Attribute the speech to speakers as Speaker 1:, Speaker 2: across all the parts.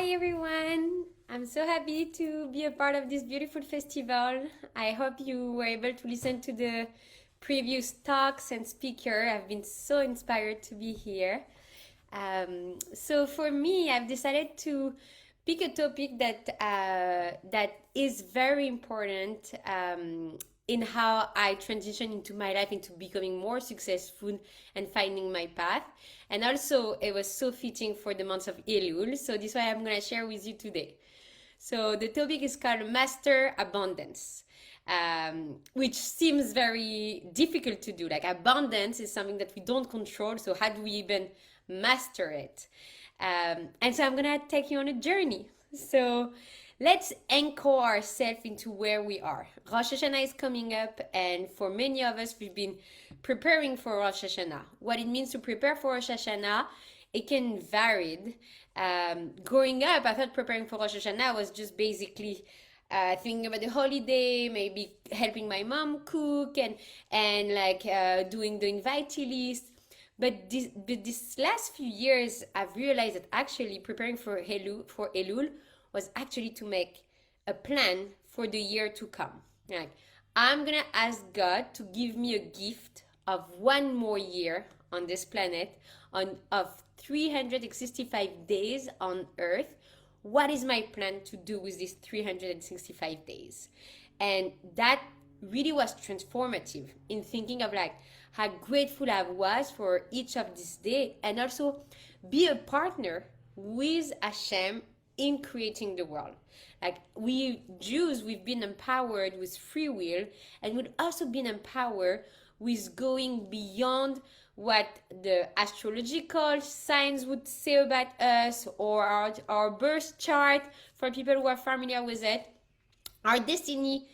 Speaker 1: Hi everyone! I'm so happy to be a part of this beautiful festival. I hope you were able to listen to the previous talks and speaker. I've been so inspired to be here. So for me, I've decided to pick a topic that is very important in how I transition into my life into becoming more successful and finding my path. And also, it was so fitting for the month of Elul. So this is why I'm going to share with you today. So the topic is called Master Abundance, which seems very difficult to do. Like abundance is something that we don't control. So how do we even master it? And so I'm going to take you on a journey. So let's anchor ourselves into where we are. Rosh Hashanah is coming up, and for many of us, we've been preparing for Rosh Hashanah. What it means to prepare for Rosh Hashanah, it can vary. Growing up, I thought preparing for Rosh Hashanah was just basically thinking about the holiday, maybe helping my mom cook, and doing the invitee list. But this last few years, I've realized that actually preparing for Elul was actually to make a plan for the year to come. Like, I'm gonna ask God to give me a gift of one more year on this planet, of 365 days on Earth. What is my plan to do with these 365 days? And that really was transformative in thinking of like how grateful I was for each of these days, and also be a partner with Hashem in creating the world. Like we Jews, we've been empowered with free will, and we've also been empowered with going beyond what the astrological signs would say about us, or our birth chart. For people who are familiar with it, our destiny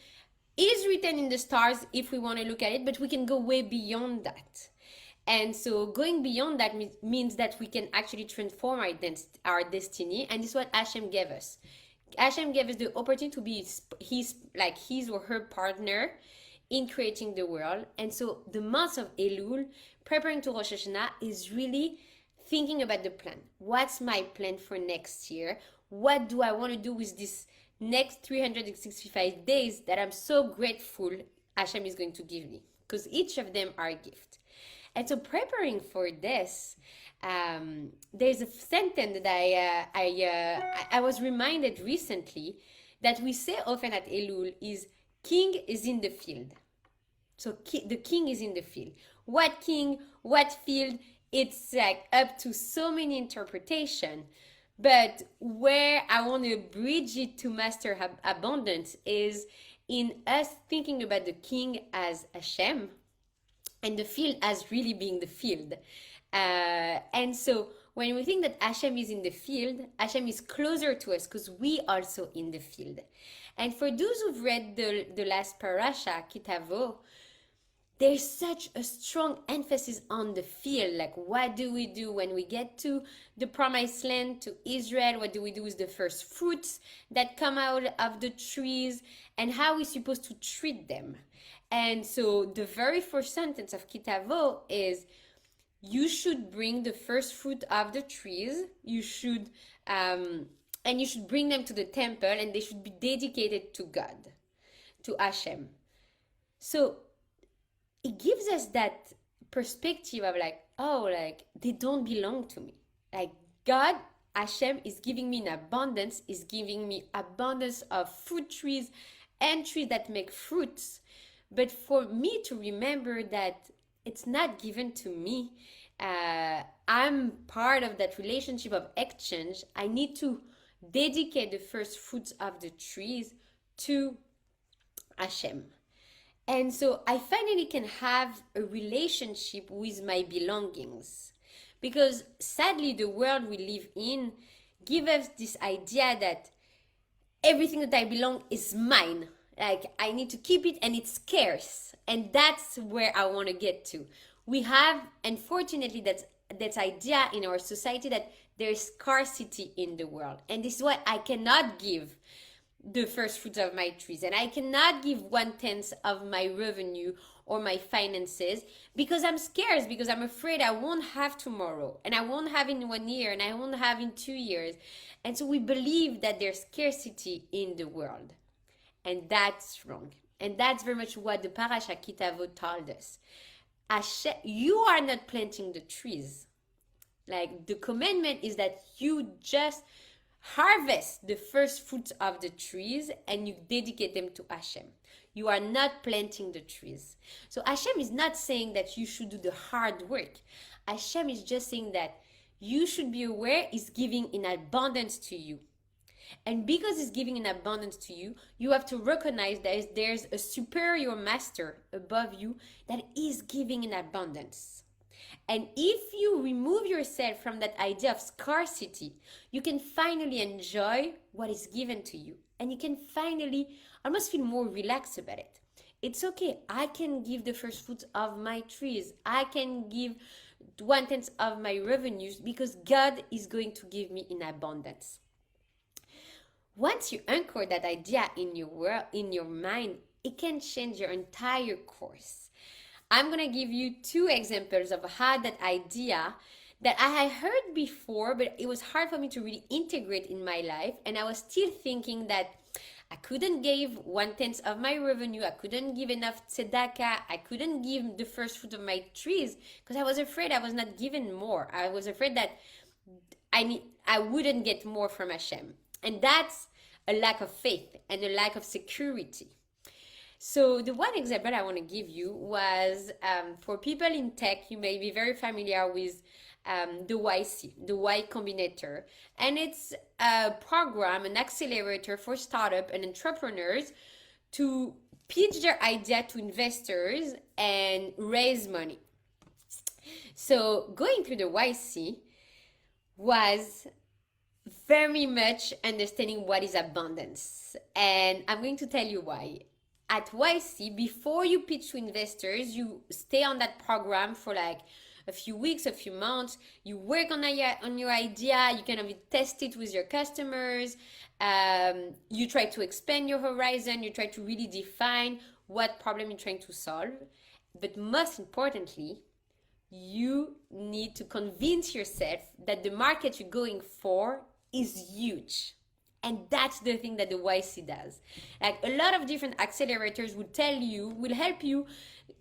Speaker 1: is written in the stars if we want to look at it, but we can go way beyond that. And so going beyond that means that we can actually transform our destiny, and this is what Hashem gave us. Hashem gave us the opportunity to be his or her partner in creating the world. And so the month of Elul, preparing to Rosh Hashanah, is really thinking about the plan. What's my plan for next year? What do I want to do with this next 365 days that I'm so grateful Hashem is going to give me? Because each of them are a gift. And so preparing for this, there's a sentence that I was reminded recently that we say often at Elul is king is in the field. So the king is in the field. What king, what field? It's like up to so many interpretations. But where I want to bridge it to master abundance is in us thinking about the king as Hashem, and the field as really being the field. And so when we think that Hashem is in the field, Hashem is closer to us because we also in the field. And for those who've read the last parasha, Kitavo, there's such a strong emphasis on the field. Like, what do we do when we get to the promised land, to Israel? What do we do with the first fruits that come out of the trees? And how we're supposed to treat them? And so the very first sentence of Kitavo is, you should bring the first fruit of the trees. You should bring them to the temple, and they should be dedicated to God, to Hashem. So it gives us that perspective of like, oh, like they don't belong to me. Like God, Hashem is giving me an abundance, is giving me abundance of fruit trees and trees that make fruits. But for me to remember that it's not given to me, I'm part of that relationship of exchange. I need to dedicate the first fruits of the trees to Hashem. And so I finally can have a relationship with my belongings. Because sadly, the world we live in gives us this idea that everything that I belong is mine. Like, I need to keep it, and it's scarce. And that's where I want to get to. We have, unfortunately, that idea in our society that there is scarcity in the world. And this is what I cannot give. the first fruits of my trees, and I cannot give 1/10 of my revenue or my finances because I'm scared, because I'm afraid I won't have tomorrow, and I won't have in 1 year, and I won't have in 2 years. And so we believe that there's scarcity in the world, and that's wrong. And that's very much what the Parasha Kitavot told us. You are not planting the trees. Like, the commandment is that you just harvest the first fruits of the trees and you dedicate them to Hashem. You are not planting the trees. So Hashem is not saying that you should do the hard work. Hashem is just saying that you should be aware He's giving in abundance to you. And because He's giving in abundance to you, you have to recognize that there's a superior master above you that is giving in abundance. And if you remove yourself from that idea of scarcity, you can finally enjoy what is given to you. And you can finally almost feel more relaxed about it. It's okay. I can give the first fruits of my trees. I can give 1/10 of my revenues because God is going to give me in abundance. Once you anchor that idea in your world, in your mind, it can change your entire course. I'm going to give you 2 examples of how that idea that I had heard before, but it was hard for me to really integrate in my life. And I was still thinking that I couldn't give 1/10 of my revenue. I couldn't give enough tzedakah. I couldn't give the first fruit of my trees because I was afraid I was not given more. I was afraid that I wouldn't get more from Hashem. And that's a lack of faith and a lack of security. So the one example I want to give you was for people in tech, you may be very familiar with the YC, the Y Combinator. And it's a program, an accelerator for startup and entrepreneurs to pitch their idea to investors and raise money. So going through the YC was very much understanding what is abundance. And I'm going to tell you why. At YC, before you pitch to investors, you stay on that program for like a few weeks, a few months. You work on your idea. You kind of test it with your customers. You try to expand your horizon. You try to really define what problem you're trying to solve. But most importantly, you need to convince yourself that the market you're going for is huge. And that's the thing that the YC does. Like, a lot of different accelerators will help you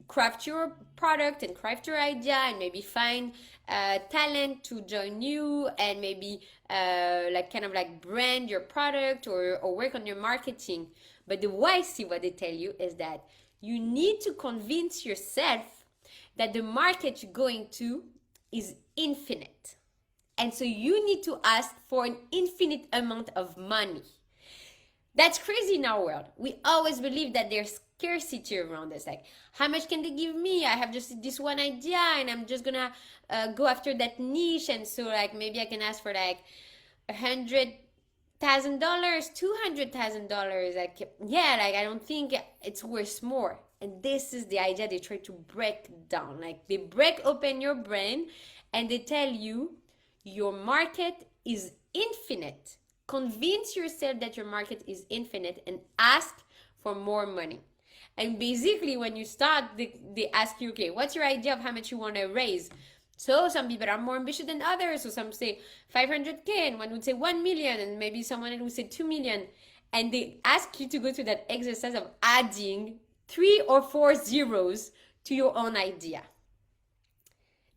Speaker 1: craft your product and craft your idea and maybe find talent to join you and maybe brand your product or work on your marketing. But the YC, what they tell you is that you need to convince yourself that the market you're going to is infinite. And so you need to ask for an infinite amount of money. That's crazy in our world. We always believe that there's scarcity around us. Like, how much can they give me? I have just this one idea and I'm just gonna go after that niche. And so like maybe I can ask for like $100,000, $200,000. Like, yeah, like I don't think it's worth more. And this is the idea they try to break down. Like, they break open your brain and they tell you your market is infinite. Convince yourself that your market is infinite and ask for more money. And basically when you start, they ask you, okay, what's your idea of how much you want to raise? So some people are more ambitious than others. So some say 500K and one would say 1 million and maybe someone else would say 2 million. And they ask you to go through that exercise of adding 3 or 4 zeros to your own idea.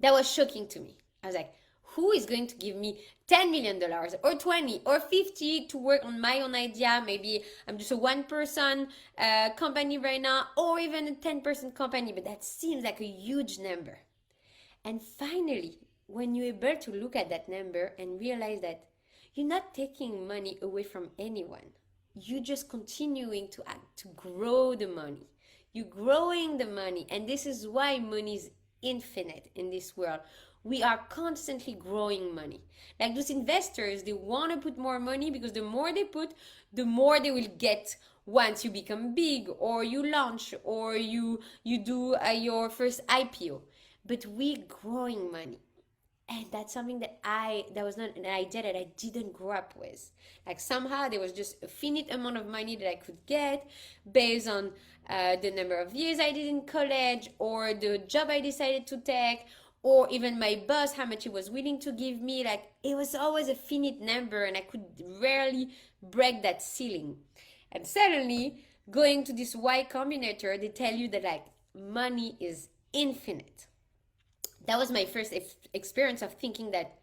Speaker 1: That was shocking to me. I was like, who is going to give me $10 million or 20 or 50 to work on my own idea? Maybe I'm just a 1-person company right now, or even a 10-person company, but that seems like a huge number. And finally, when you're able to look at that number and realize that you're not taking money away from anyone, you're just continuing to grow the money. You're growing the money, and this is why money is infinite in this world. We are constantly growing money. Like those investors, they want to put more money because the more they put, the more they will get once you become big or you launch or you do your first IPO. But we're growing money. And that's something that was not an idea that I didn't grow up with. Like somehow there was just a finite amount of money that I could get based on the number of years I did in college, or the job I decided to take, or even my boss, how much he was willing to give me. Like it was always a finite number, and I could rarely break that ceiling. And suddenly, going to this Y Combinator, they tell you that like money is infinite. That was my first experience of thinking that,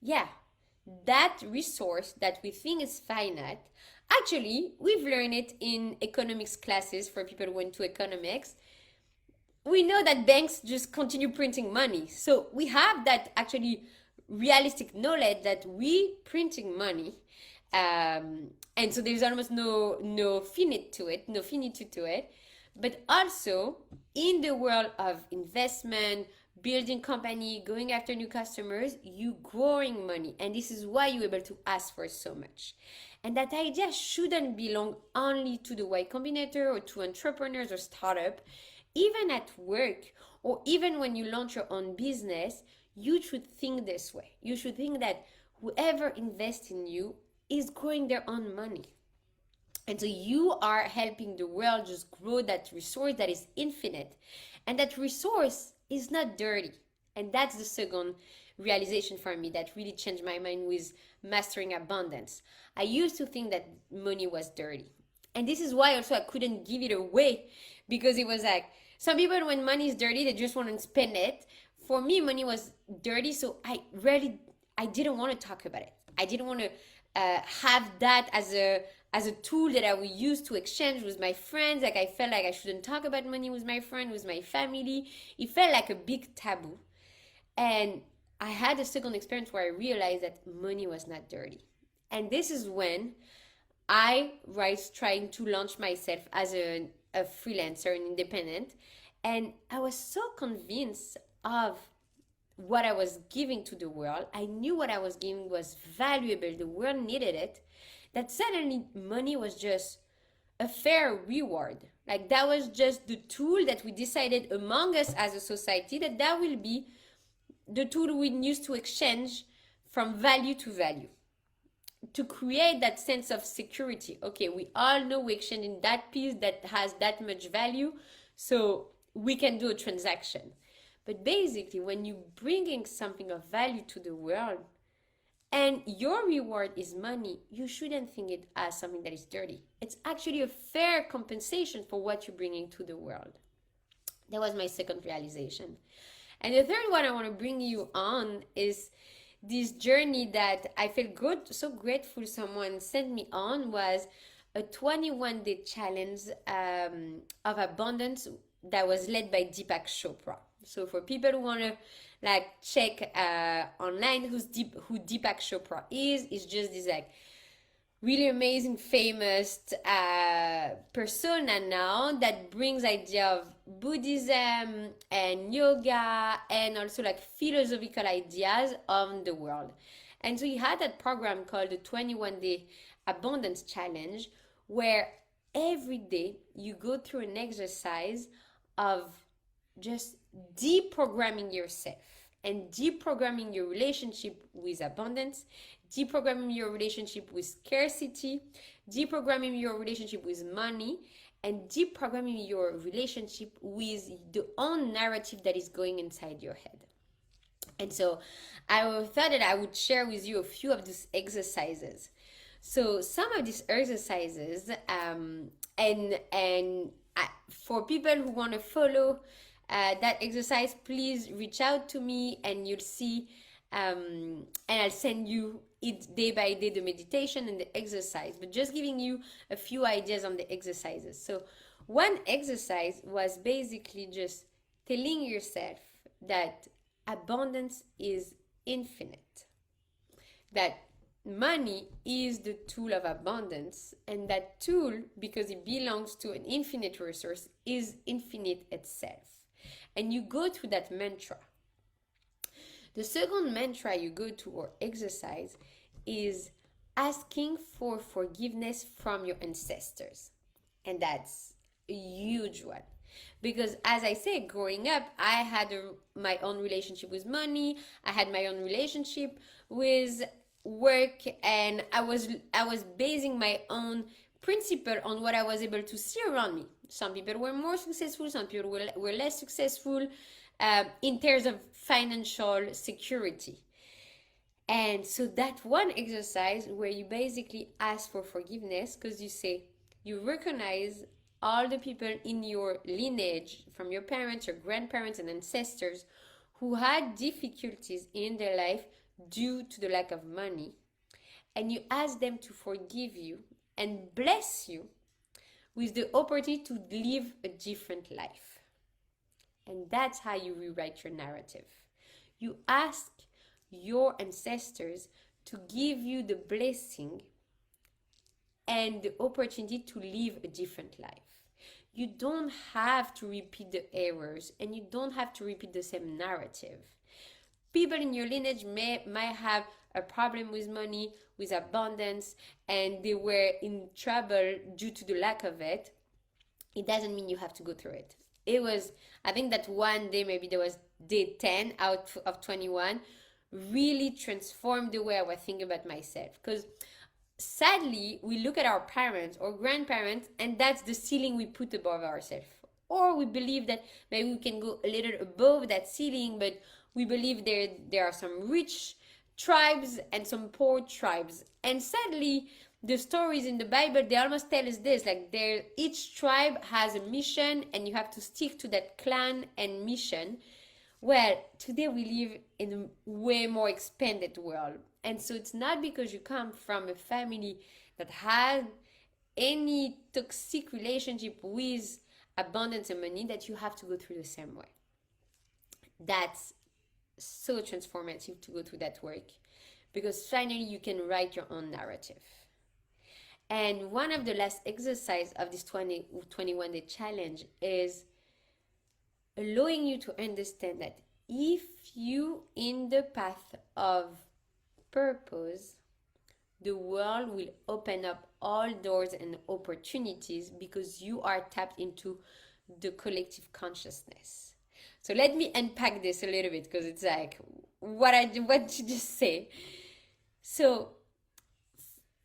Speaker 1: yeah, that resource that we think is finite, actually, we've learned it in economics classes for people who went to economics. We know that banks just continue printing money. So we have that actually realistic knowledge that we printing money. And so there's almost no finite to it, no finitude to it. But also in the world of investment, building company, going after new customers, you growing money. And this is why you're able to ask for so much. And that idea shouldn't belong only to the Y Combinator or to entrepreneurs or startup. Even at work, or even when you launch your own business, you should think this way. You should think that whoever invests in you is growing their own money. And so you are helping the world just grow that resource that is infinite. And that resource is not dirty. And that's the second realization for me that really changed my mind with mastering abundance. I used to think that money was dirty. And this is why also I couldn't give it away, because it was like, some people when money is dirty, they just want to spend it. For me, money was dirty, so I didn't want to talk about it. I didn't want to have that as a tool that I would use to exchange with my friends. Like I felt like I shouldn't talk about money with my friend, with my family. It felt like a big taboo. And I had a second experience where I realized that money was not dirty. And this is when I was trying to launch myself as a freelancer, an independent. And I was so convinced of what I was giving to the world. I knew what I was giving was valuable. The world needed it. That suddenly money was just a fair reward. Like that was just the tool that we decided among us as a society that will be the tool we use to exchange from value to value, to create that sense of security. Okay, we all know we're exchanging that piece that has that much value, so we can do a transaction. But basically, when you're bringing something of value to the world and your reward is money, you shouldn't think it as something that is dirty. It's actually a fair compensation for what you're bringing to the world. That was my second realization. And the third one I want to bring you on is this journey that I feel good, so grateful someone sent me on, was a 21-day challenge of abundance that was led by Deepak Chopra. So for people who want to like check online who Deepak Chopra is just this like really amazing, famous persona now that brings idea of Buddhism and yoga and also like philosophical ideas on the world. And so he had that program called the 21-day Abundance Challenge, where every day you go through an exercise of just deprogramming yourself and deprogramming your relationship with abundance, deprogramming your relationship with scarcity, deprogramming your relationship with money, and deprogramming your relationship with the own narrative that is going inside your head. And so I thought that I would share with you a few of these exercises. So some of these exercises, for people who want to follow that exercise, please reach out to me and you'll see, and I'll send you it day by day, the meditation and the exercise, but just giving you a few ideas on the exercises. So one exercise was basically just telling yourself that abundance is infinite, that money is the tool of abundance, and that tool, because it belongs to an infinite resource, is infinite itself. And you go through that mantra. The second mantra you go to or exercise is asking for forgiveness from your ancestors. And that's a huge one. Because as I say, growing up, I had my own relationship with money. I had my own relationship with work, and I was basing my own principle on what I was able to see around me. Some people were more successful, some people were less successful in terms of financial security. And so that one exercise where you basically ask for forgiveness, because you say, you recognize all the people in your lineage, from your parents, your grandparents, and ancestors, who had difficulties in their life due to the lack of money. And you ask them to forgive you and bless you with the opportunity to live a different life. And that's how you rewrite your narrative. You ask your ancestors to give you the blessing and the opportunity to live a different life. You don't have to repeat the errors, and you don't have to repeat the same narrative. People in your lineage might have a problem with money, with abundance, and they were in trouble due to the lack of it. It doesn't mean you have to go through it. It was, I think that one day, maybe there was day 10 out of 21, really transformed the way I was thinking about myself. Because sadly, we look at our parents or grandparents, and that's the ceiling we put above ourselves. Or we believe that maybe we can go a little above that ceiling, but we believe there are some rich tribes and some poor tribes. And sadly, the stories in the Bible, they almost tell us this, like each tribe has a mission, and you have to stick to that clan and mission. Well, today we live in a way more expanded world. And so it's not because you come from a family that had any toxic relationship with abundance and money that you have to go through the same way. That's so transformative to go through that work, because finally you can write your own narrative. And one of the last exercises of this 21-day challenge is allowing you to understand that if you in the path of purpose, the world will open up all doors and opportunities because you are tapped into the collective consciousness. So let me unpack this a little bit, because it's like what you just say. So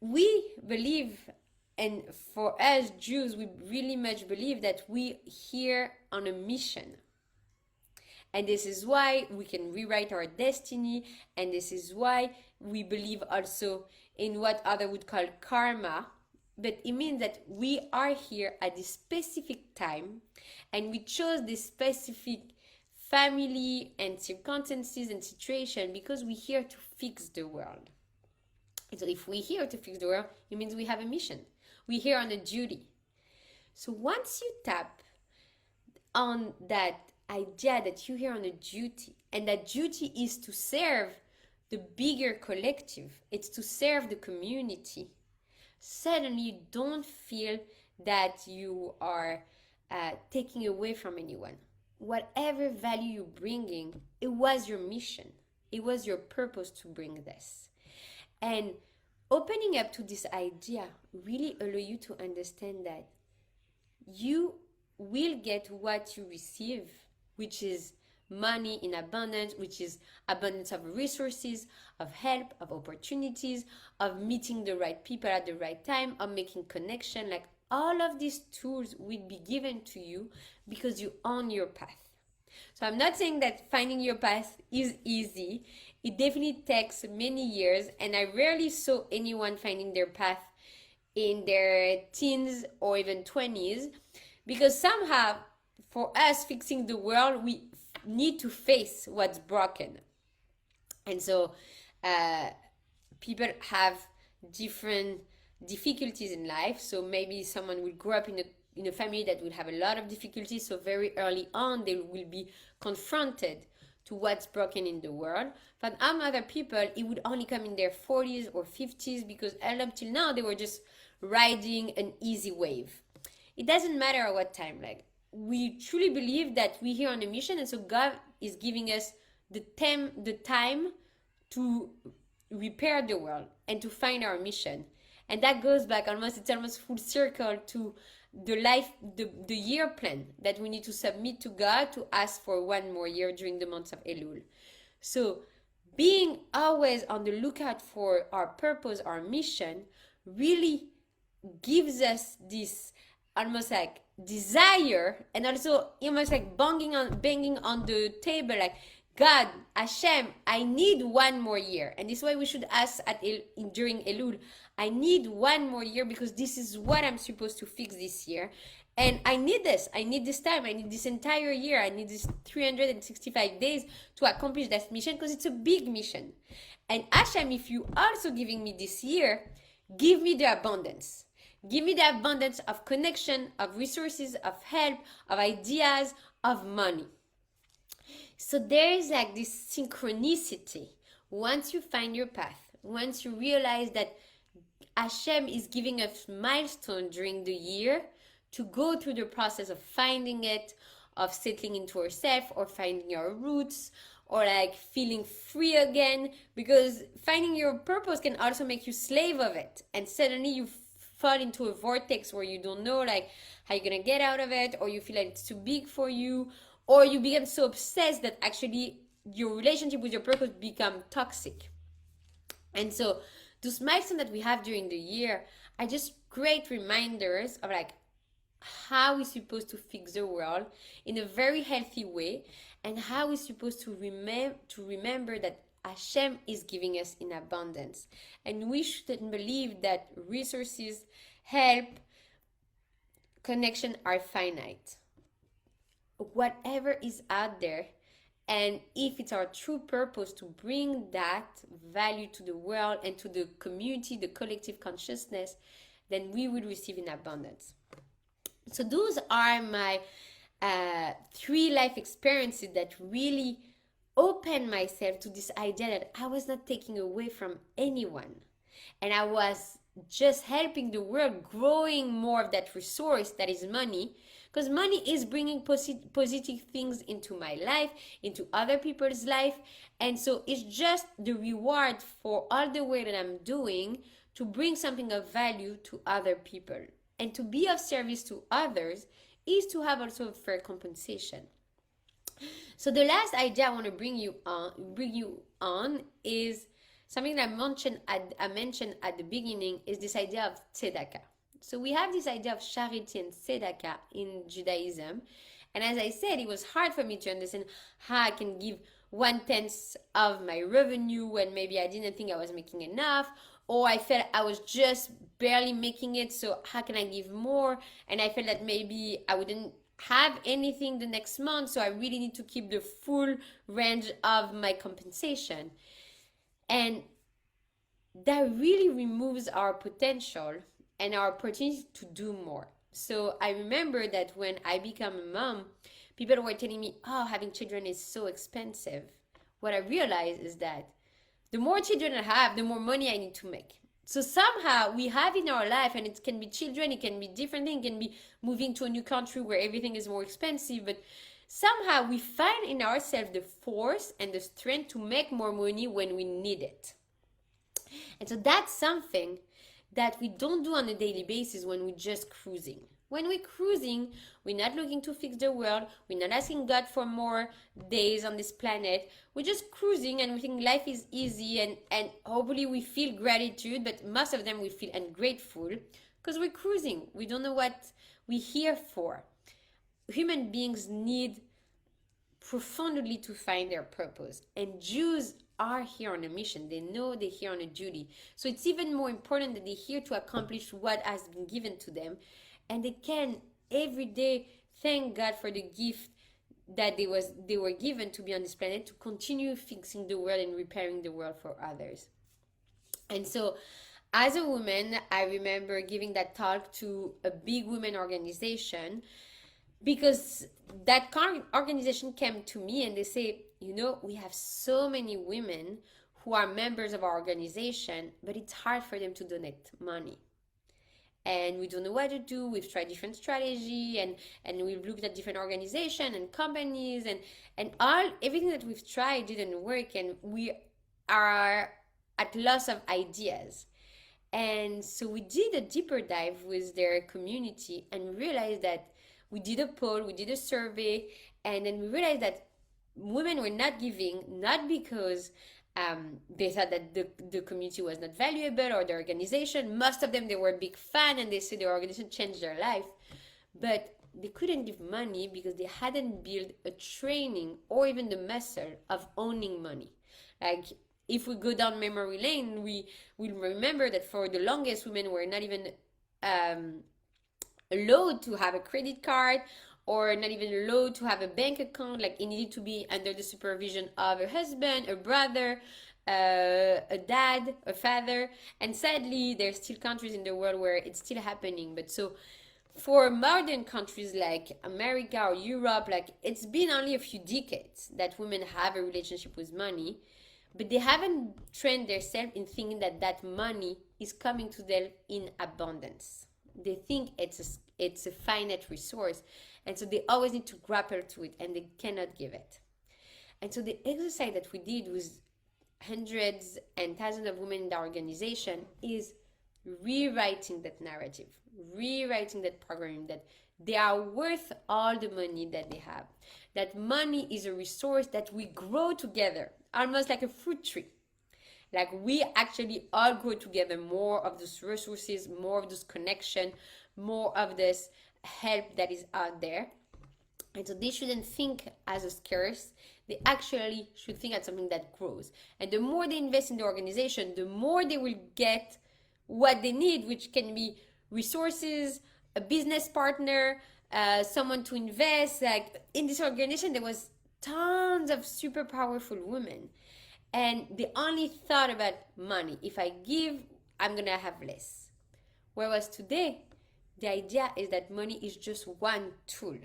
Speaker 1: we believe, and for us Jews, we really much believe that we here on a mission. And this is why we can rewrite our destiny, and this is why we believe also in what others would call karma. But it means that we are here at this specific time, and we chose this specific family and circumstances and situation because we're here to fix the world. And so if we're here to fix the world, it means we have a mission. We're here on a duty. So once you tap on that idea that you're here on a duty, and that duty is to serve the bigger collective, it's to serve the community, suddenly you don't feel that you are taking away from anyone. Whatever value you're bringing, it was your mission. It was your purpose to bring this. And opening up to this idea really allow you to understand that you will get what you receive, which is money in abundance, which is abundance of resources, of help, of opportunities, of meeting the right people at the right time, of making connection. Like all of these tools will be given to you because you own your path. So I'm not saying that finding your path is easy. It definitely takes many years, and I rarely saw anyone finding their path in their teens or even 20s, because somehow for us fixing the world, we need to face what's broken. And so people have different difficulties in life. So maybe someone will grow up in a family that will have a lot of difficulties. So very early on, they will be confronted to what's broken in the world. But other people, it would only come in their 40s or 50s, because up till now, they were just riding an easy wave. It doesn't matter at what time. Like, we truly believe that we're here on a mission, and so God is giving us the time to repair the world and to find our mission. And that goes back it's almost full circle to the year plan that we need to submit to God to ask for one more year during the months of Elul. So being always on the lookout for our purpose, our mission, really gives us this almost like desire, and also almost like banging on the table, like, God, Hashem, I need one more year. And this is why we should ask during Elul, I need one more year, because this is what I'm supposed to fix this year. And I need this. I need this time. I need this entire year. I need this 365 days to accomplish that mission, because it's a big mission. And Hashem, if you also giving me this year, give me the abundance. Give me the abundance of connection, of resources, of help, of ideas, of money. So there is like this synchronicity. Once you find your path, once you realize that Hashem is giving us milestone during the year to go through the process of finding it, of settling into ourselves, or finding your roots, or like feeling free again, because finding your purpose can also make you slave of it, and suddenly you fall into a vortex where you don't know like how you're gonna get out of it, or you feel like it's too big for you, or you become so obsessed that actually your relationship with your purpose become toxic. And so those milestones that we have during the year are just great reminders of like how we're supposed to fix the world in a very healthy way, and how we're supposed to remember that Hashem is giving us in abundance. And we shouldn't believe that resources, help, connection are finite. Whatever is out there, and if it's our true purpose to bring that value to the world and to the community, the collective consciousness, then we will receive in abundance. So those are my 3 life experiences that really opened myself to this idea that I was not taking away from anyone, and I was just helping the world, growing more of that resource that is money, because money is bringing positive things into my life, into other people's life. And so it's just the reward for all the work that I'm doing to bring something of value to other people. And to be of service to others is to have also a fair compensation. So the last idea I want to bring you on is something that I mentioned at the beginning, is this idea of tzedakah. So we have this idea of charity and tzedakah in Judaism. And as I said, it was hard for me to understand how I can give 1/10 of my revenue when maybe I didn't think I was making enough, or I felt I was just barely making it, so how can I give more? And I felt that maybe I wouldn't have anything the next month, so I really need to keep the full range of my compensation. And that really removes our potential and our opportunity to do more. So I remember that when I became a mom, people were telling me, oh, having children is so expensive. What I realized is that the more children I have, the more money I need to make. So somehow we have in our life, and it can be children, it can be different things, it can be moving to a new country where everything is more expensive, but somehow we find in ourselves the force and the strength to make more money when we need it. And so that's something that we don't do on a daily basis when we're just cruising. When we're cruising, we're not looking to fix the world. We're not asking God for more days on this planet. We're just cruising, and we think life is easy, and hopefully we feel gratitude, but most of them we feel ungrateful because we're cruising. We don't know what we're here for. Human beings need profoundly to find their purpose, and Jews are here on a mission. They know they're here on a duty. So it's even more important that they're here to accomplish what has been given to them, and they can every day thank God for the gift that they were given to be on this planet, to continue fixing the world and repairing the world for others. And so as a woman, I remember giving that talk to a big women organization, because that organization came to me and they say, you know, we have so many women who are members of our organization, but it's hard for them to donate money. And we don't know what to do. We've tried different strategy, and we've looked at different organizations and companies, and everything that we've tried didn't work, and we are at loss of ideas. And so we did a deeper dive with their community, and we realized that we did a poll, we did a survey, and then we realized that women were not giving, not because they thought that the community was not valuable or the organization. Most of them, they were a big fan and they said the organization changed their life. But they couldn't give money because they hadn't built a training or even the muscle of owning money. Like, if we go down memory lane, we will remember that for the longest, women were not even allowed to have a credit card, or not even allowed to have a bank account. Like, it needed to be under the supervision of a husband, a brother, a dad, a father. And sadly, there's still countries in the world where it's still happening. But so for modern countries like America or Europe, like, it's been only a few decades that women have a relationship with money, but they haven't trained themselves in thinking that that money is coming to them in abundance. They think it's a finite resource, and so they always need to grapple to it, and they cannot give it. And so the exercise that we did with hundreds and thousands of women in the organization is rewriting that narrative, rewriting that programming, that they are worth all the money that they have, that money is a resource that we grow together, almost like a fruit tree. Like, we actually all grow together, more of those resources, more of this connection, more of this help that is out there. And so they shouldn't think as a scarce. They actually should think as something that grows. And the more they invest in the organization, the more they will get what they need, which can be resources, a business partner, someone to invest. Like, in this organization, there was tons of super powerful women, and they only thought about money. If I give, I'm gonna have less. Whereas today, the idea is that money is just one tool,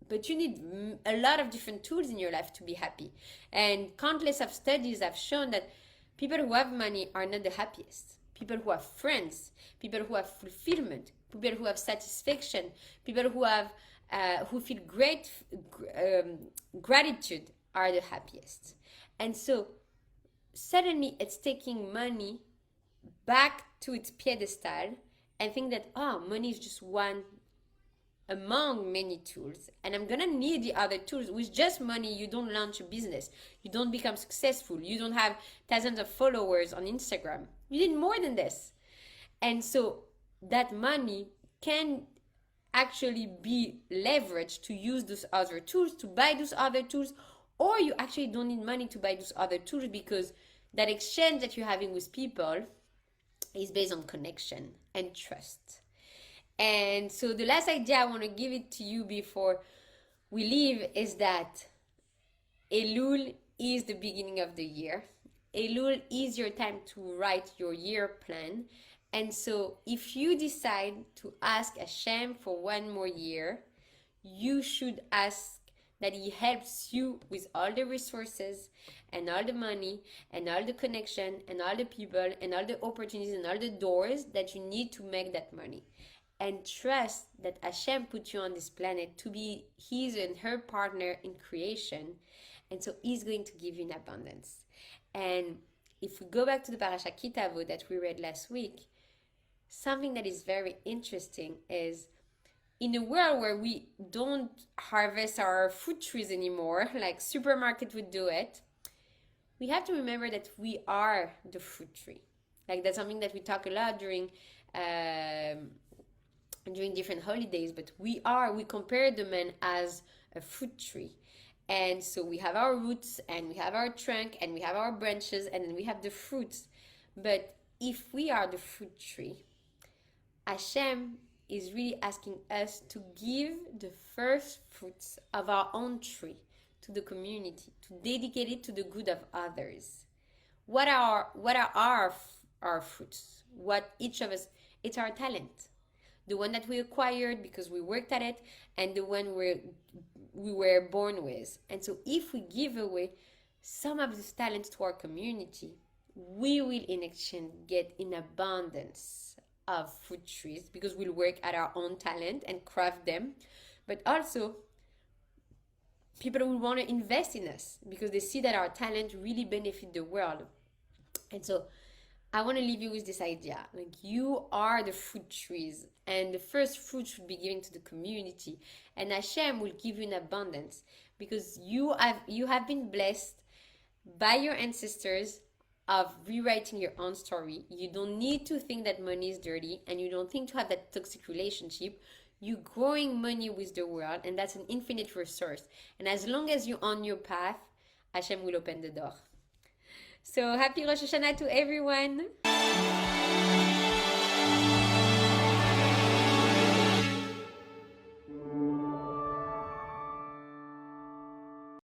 Speaker 1: but you need a lot of different tools in your life to be happy. And countless of studies have shown that people who have money are not the happiest. People who have friends, people who have fulfillment, people who have satisfaction, people who have who feel great gratitude are the happiest. And so suddenly it's taking money back to its pedestal and think that, oh, money is just one among many tools, and I'm gonna need the other tools. With just money, you don't launch a business, you don't become successful, you don't have thousands of followers on Instagram. You need more than this. And so that money can actually be leveraged to use those other tools, to buy those other tools, or you actually don't need money to buy those other tools, because that exchange that you're having with people is based on connection and trust. And so the last idea I want to give it to you before we leave is that Elul is the beginning of the year. Elul is your time to write your year plan. And so if you decide to ask Hashem for one more year, you should ask that He helps you with all the resources and all the money and all the connection and all the people and all the opportunities and all the doors that you need to make that money. And trust that Hashem put you on this planet to be His and her partner in creation. And so He's going to give you in abundance. And if we go back to the Parashat Kitavo that we read last week, something that is very interesting is, in a world where we don't harvest our fruit trees anymore, like supermarket would do it, we have to remember that we are the fruit tree. Like, that's something that we talk a lot during different holidays, but we compare the man as a fruit tree. And so we have our roots, and we have our trunk, and we have our branches, and then we have the fruits. But if we are the fruit tree, Hashem is really asking us to give the first fruits of our own tree to the community, to dedicate it to the good of others. What are our fruits? What each of us, it's our talent. The one that we acquired because we worked at it, and the one we were born with. And so if we give away some of this talent to our community, we will in exchange get in abundance of fruit trees, because we'll work at our own talent and craft them. But also, people will want to invest in us because they see that our talent really benefit the world. And so I want to leave you with this idea. Like, you are the fruit trees, and the first fruit should be given to the community. And Hashem will give you in abundance because you have been blessed by your ancestors of rewriting your own story. You don't need to think that money is dirty, and you don't think to have that toxic relationship. You're growing money with the world, and that's an infinite resource. And as long as you're on your path, Hashem will open the door. So happy Rosh Hashanah to everyone.